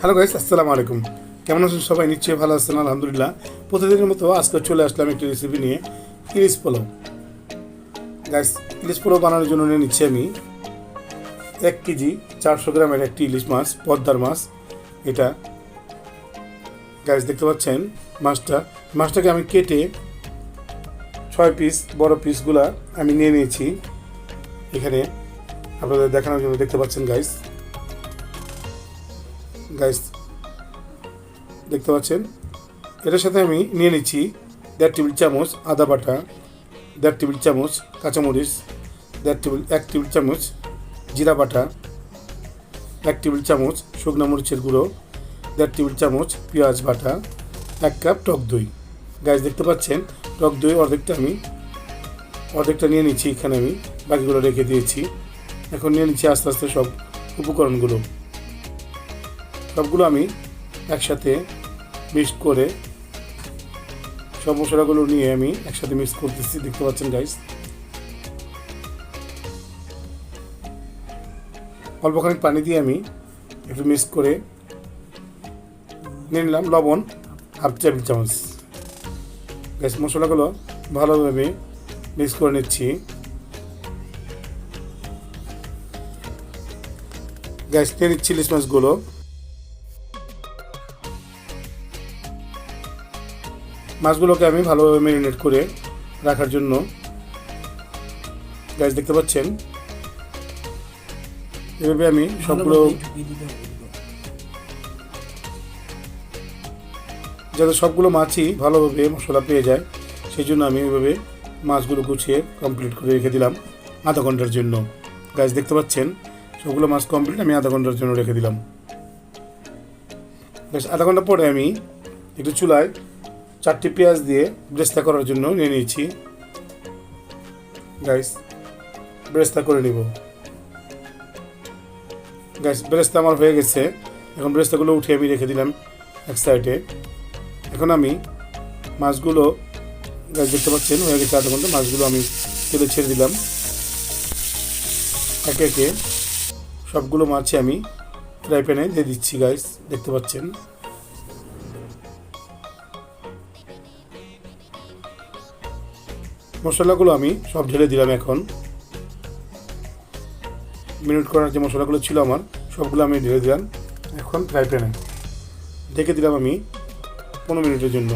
Hello guys, আসসালামু আলাইকুম। কেমন আছেন সবাই? নিশ্চয়ই ভালো আছেন, আলহামদুলিল্লাহ। প্রতিদিনের মতো আজকে চলে আসলাম একটি রেসিপি নিয়ে, ইলিশ পোলাও। গাইস, ইলিশ পোলাও বানানোর জন্য নিয়ে নিচ্ছি আমি 1 কেজি 400 গ্রামের একটি ইলিশ মাছ, পদ্মার মাছ। এটা গাইস দেখতে পাচ্ছেন মাছটাকে আমি কেটে 6 পিস বড় পিসগুলা আমি নিয়ে নিয়েছি। এখানে আপনাদের দেখানোর জন্য দেখতে পাচ্ছেন গাইস গাইস দেখতে পাচ্ছেন। এটার সাথে আমি নিয়ে নিচ্ছি 1.5 টেবিল চামচ আদা বাটা, 1.5 টেবিল চামচ কাঁচামরিচ, 1 টেবিল চামচ জিরা বাটা, 1 টেবিল চামচ শুকনো মরিচের গুঁড়ো, 1.5 টেবিল চামচ পেঁয়াজ বাটা, 1 কাপ টক দই। গাছ দেখতে পাচ্ছেন টক দই অর্ধেকটা নিয়ে নিচ্ছি। এখানে আমি বাকিগুলো রেখে দিয়েছি। এখন নিয়ে নিচ্ছি আস্তে আস্তে সব উপকরণগুলো। সবগুলো আমি একসাথে মিক্স করে সব মশলাগুলো নিয়ে আমি একসাথে মিক্স করতেছি, দেখতে পাচ্ছেন গাইস। অল্পখানি পানি দিয়ে আমি একটু মিক্স করে নিয়ে নিলাম লবণ 1/2 টেবিল চামচ। গাইস মশলাগুলো ভালোভাবে মিক্স করে নিচ্ছি। গাইস নিয়ে নিচ্ছি ইলিশ মাছগুলো। মাছগুলোকে আমি ভালোভাবে ম্যারিনেট করে রাখার জন্য গাইস দেখতে পাচ্ছেন এভাবে আমি সবগুলো, যাতে সবগুলো মাছই ভালোভাবে মশলা পেয়ে যায়, সেই জন্য আমি এভাবে মাছগুলো গুছিয়ে কমপ্লিট করে রেখে দিলাম আধা ঘন্টার জন্য। গাইস দেখতে পাচ্ছেন সবগুলো মাছ কমপ্লিট আমি আধা ঘন্টার জন্য রেখে দিলাম। গাইস আধা ঘন্টা পরে আমি একটু চুলায় 4টি পেঁয়াজ দিয়ে ব্রেস্তা করার জন্য নিয়ে নিয়েছি। গাইস ব্রেস্তা করে নিব। গাইস ব্রেস্তা আমার হয়ে গেছে। এখন ব্রেস্তাগুলো উঠিয়ে আমি রেখে দিলাম এক সাইডে। এখন আমি মাছগুলো, গাইস দেখতে পাচ্ছেন হয়ে গেছে আধা ঘন্টা। মাছগুলো আমি তেলে ছেড়ে দিলাম। একে একে সবগুলো মাছই আমি ফ্রাই প্যানে দিয়ে দিচ্ছি। গাইস দেখতে পাচ্ছেন মশলাগুলো আমি সব ঢেলে দিলাম। এখন মিনিট করার যে মশলাগুলো ছিল আমার সবগুলো আমি ঢেলে দিলাম। এখন ফ্রাই প্যানে ঢেকে দিলাম আমি 15 মিনিটের জন্য।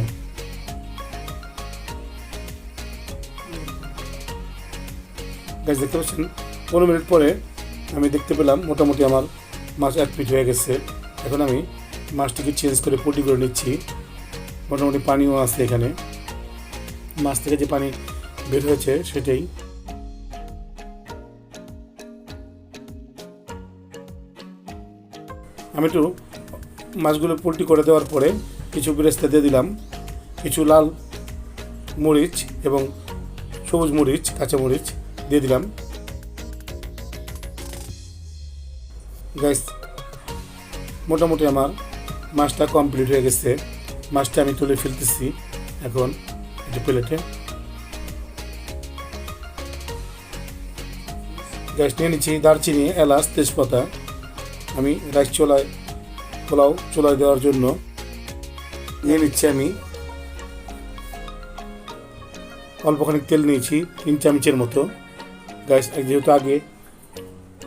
গাছ দেখতে পাচ্ছেন 15 মিনিট পরে আমি দেখতে পেলাম মোটামুটি আমার মাছ 1 পিঠ হয়ে গেছে। এখন আমি মাছটিকে চেঞ্জ করে পটি করে নিচ্ছি। মোটামুটি পানিও আছে এখানে, মাছ থেকে যে পানি বের হয়েছে সেটাই। আমি একটু মাছগুলো পোল্টি করে দেওয়ার পরে কিছু বেরেস্তা দিয়ে দিলাম, কিছু লাল মরিচ এবং সবুজ মরিচ, কাঁচা মরিচ দিয়ে দিলাম। গাইস মোটামুটি আমার মাছটা কমপ্লিট হয়ে গেছে। মাছটা আমি তুলে ফেলতেছি এখন একটা প্লেটে। গ্যাস নিয়ে নিচ্ছি দারচিনি, এলাচ, তেজপাতা। আমি রাইস পোলাও চুলায় দেওয়ার জন্য নিয়ে নিচ্ছি। আমি অল্পখানি তেল নিয়েছি 3 চামচের মতো। গ্যাস যেহেতু আগে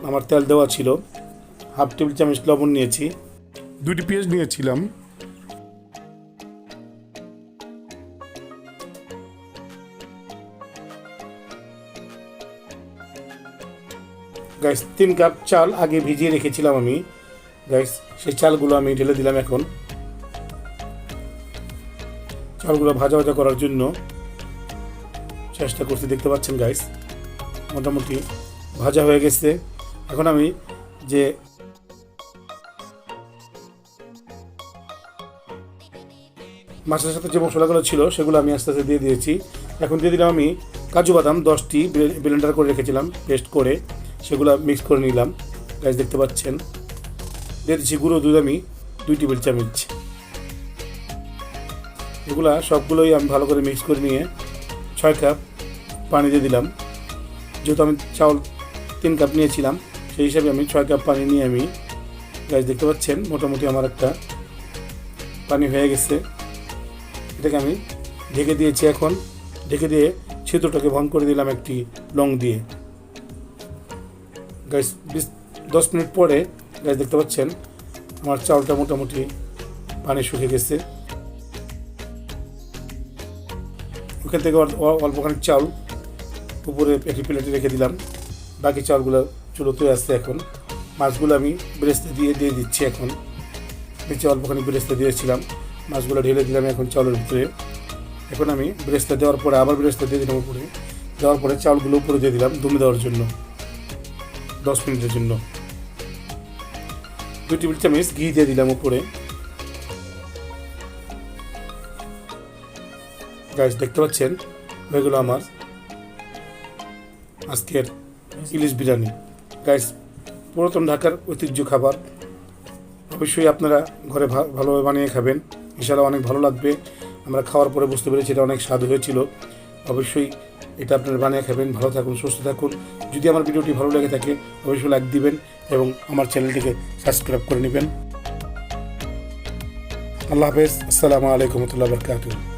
আমার তেল দেওয়া ছিল, 1/2 টেবিল চামচ লবণ নিয়েছি, 2টি পেঁয়াজ নিয়েছিলাম। গাইস 3 কাপ চাল আগে ভিজিয়ে রেখেছিলাম আমি। গাইস সেই চালগুলো আমি ঢেলে দিলাম। এখন চালগুলো ভাজা ভাজা করার জন্য চেষ্টা করছি, দেখতে পাচ্ছেন গাইস মোটামুটি ভাজা হয়ে গেছে। এখন আমি যে মাছের সাথে যে মশলাগুলো ছিল সেগুলো আমি আস্তে আস্তে দিয়ে দিয়েছি। এখন দিয়ে দিলাম আমি কাজু বাদাম 10টি ব্লেন্ডার করে রেখেছিলাম, পেস্ট করে সেগুলো মিক্স করে নিলাম। গাইস দেখতে পাচ্ছেন দিয়ে দিচ্ছি গুঁড়ো দুধ আমি 2 টেবিল চামচ। এগুলা সবগুলোই আমি ভালো করে মিক্স করে নিয়ে 6 কাপ পানি দিয়ে দিলাম। যেহেতু আমি চাউল 3 কাপ নিয়েছিলাম, সেই হিসাবে আমি 6 কাপ পানি নিয়ে আমি গাইস দেখতে পাচ্ছেন মোটামুটি আমার একটা পানি হয়ে গেছে। এটাকে আমি ঢেকে দিয়েছি। এখন ঢেকে দিয়ে ছিদ্রটাকে বন্ধ করে দিলাম একটি লং দিয়ে। গাইস 10 মিনিট পরে গাইস দেখতে পাচ্ছেন আমার চাউলটা মোটামুটি পানি শুকিয়ে গেছে। ওখান থেকে অল্পখানিক চাউল উপরে একটি প্লেটে রেখে দিলাম। বাকি চাউলগুলো চুলোতে আসছে। এখন মাছগুলো আমি বেরেস্তা দিয়ে দিচ্ছি। এখন নিচে অল্পখানি বেরেস্তা দিয়েছিলাম, মাছগুলো ঢেলে দিলাম এখন চাউলের উপরে। এখন আমি বেরেস্তা দেওয়ার পরে আবার বেরেস্তা দিয়ে দিলাম উপরে। দেওয়ার পরে চাউলগুলো উপরে দিয়ে দিলাম দমে দেওয়ার জন্য 10 মিনিটের জন্য। 2 টেবিল চামচ ঘি দিয়ে দিলাম উপরে। গাইস দেখতে পাচ্ছেন হয়ে গেল আমার আজকের ইলিশ বিরিয়ানি। গাইস পুরাতন ঢাকার ঐতিহ্য খাবার, অবশ্যই আপনারা ঘরে ভালোভাবে বানিয়ে খাবেন, ইনশাআল্লাহ অনেক ভালো লাগবে। আমরা খাওয়ার পরে বুঝতে পেরেছি এটা অনেক স্বাদ হয়েছিল। অবশ্যই এটা আপনারা বানিয়ে খাবেন। ভালো থাকুন, সুস্থ থাকুন। যদি আমার ভিডিওটি ভালো লেগে থাকে অবশ্যই লাইক দিবেন এবং আমার চ্যানেলটিকে সাবস্ক্রাইব করে নেবেন। আল্লাহ হাফেজ। আসসালামু আলাইকুম ওয়া রাহমাতুল্লাহি ওয়া বারাকাতুহু।